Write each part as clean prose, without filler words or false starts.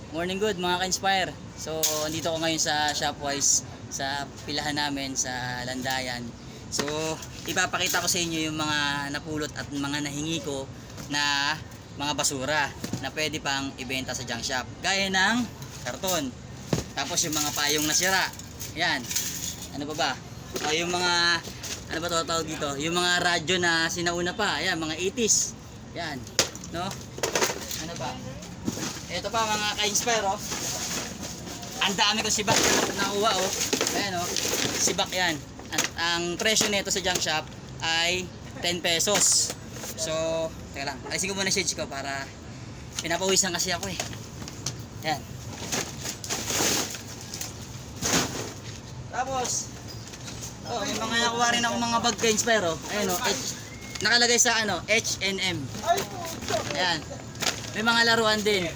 Morning good mga ka-inspire. So, andito ko ngayon sa Shopwise sa pilahan namin sa Landayan. So, ipapakita ko sa inyo yung mga napulot at mga nahingi ko na mga basura na pwede pang ibenta sa junk shop. Gaya ng karton. Tapos yung mga payong nasira. Yan. Ano pa ba? O, yung mga ano ba tawag dito? Yung mga radyo na sinauna pa. Ayan, mga 80s. Yan. No? Ano pa? Ito pa mga ka-inspire, oh. Ang dami ko sibak na nakuha, oh. Ayan, oh. Sibak yan. At ang presyo nito sa junk shop ay 10 pesos. So, teka lang. Alisin ko muna shades ko para pinapawisan kasi ako, eh. Yan. Tapos, oh, may mga nakuha rin ako mga bag ka-inspire, oh. Ayan, oh. Nakalagay sa ano, H&M. Ayan. May mga laruan din.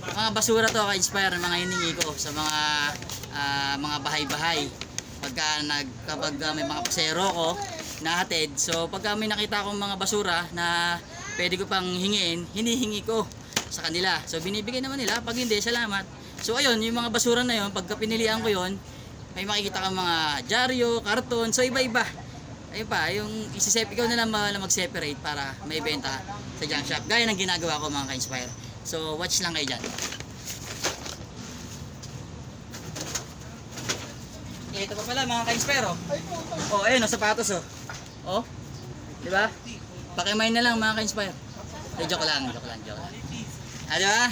Mga basura to ka-inspire, mga hiningi ko sa mga bahay-bahay. Kapag may mga pasero ko nahatid, so pagka may nakita akong mga basura na pwede ko pang hingin, hinihingi ko sa kanila. So binibigay naman nila, pag hindi, salamat. So ayun, yung mga basura na yun, pagka pinilian ko yun, may makikita kang mga dyaryo, karton, so iba-iba. Ayun pa, yung ikaw na lang mag-separate para may benta sa junk shop. Gaya ng ginagawa ko mga ka-inspire. So watch lang kayo dyan. Ito pa pala mga ka-inspire, oh. Oh, ayun, oh, sapatos, oh. Oh, di ba? Pakimain na lang mga ka-inspire. Joke lang. Ah, di ba?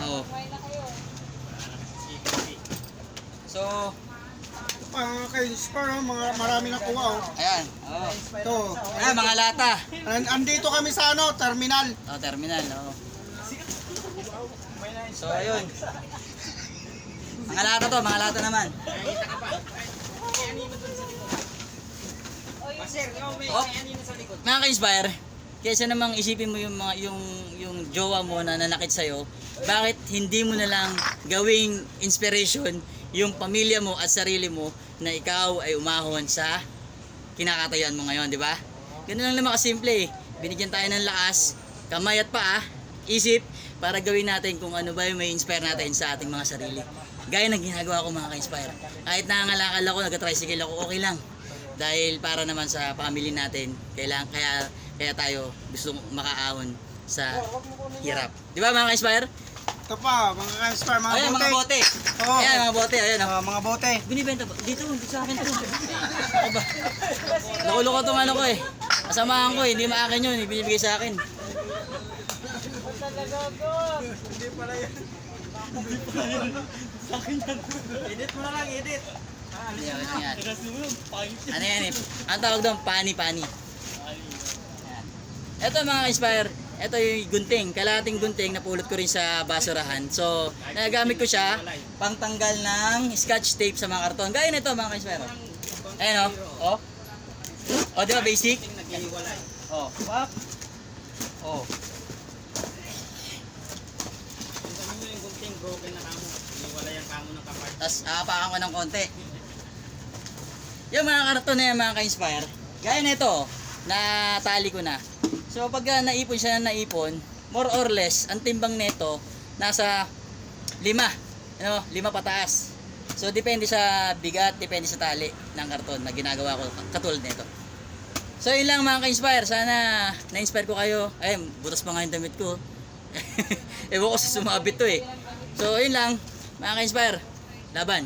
Oh. So, mga ka-inspire, marami na kuha, oh. ayan. Oh. Ito. Ayan, mga lata. Andito kami sa ano, terminal. Oh, terminal, oh. So, ayun. Mga lata naman. Oh, mga ka-inspire, kaysa namang isipin mo yung mga yung jowa mo na nanakit sa'yo, bakit hindi mo na lang gawing inspiration yung pamilya mo at sarili mo na ikaw ay umahon sa kinakatayuan mo ngayon, di ba? Ganun lang naman kasimple, eh. Binigyan tayo ng lakas, kamay at paa, isip, para gawin natin kung ano ba yung may inspire natin sa ating mga sarili. Gaya ng ginagawa ko mga ka-inspire. Kahit nangangalakal ako, nag-tricycle ako, okay lang. Dahil para naman sa family natin, kaya tayo gusto makaahon sa hirap. Di ba mga ka-inspire? Ito pa, mga ka-inspire, mga Ayan, bote. mga bote. Oo. Ayan, mga bote. Ayan, oh. Mga bote. Binibenta ba? Dito sa akin to. Aba. Nakuloko tong ano ko, eh. Kasamahan ko, hindi maakin yun. Binibigay sa akin. Hindi pala yan. Sa akin yan. Edit mo na lang, edit. Yan. Ano yan, eh? Ang tawag doon, pani. Yan. Ito mga inspire, ito yung gunting, kalahating gunting na pulot ko rin sa basurahan. So, nagagamit ko siya pang tanggal ng scotch tape sa mga karton. Gaya nito mga inspire. Ayan, oh. Oh, di ba basic? Oh, pop. Oh. Tapos aapakan ko ng konti. Yung mga karton na yan mga ka-inspire, gaya nito, na tali ko na. So pag naipon siya na naipon, more or less, ang timbang nito, nasa 5. Ano, 5 pataas. So depende sa bigat, depende sa tali ng karton na ginagawa ko katulad nito. So yun lang mga ka-inspire, sana na-inspire ko kayo. Ay, butas pa nga yung damit ko. Ewan ko sa sumabit to, eh. So yun lang, mga ka-inspire, laban.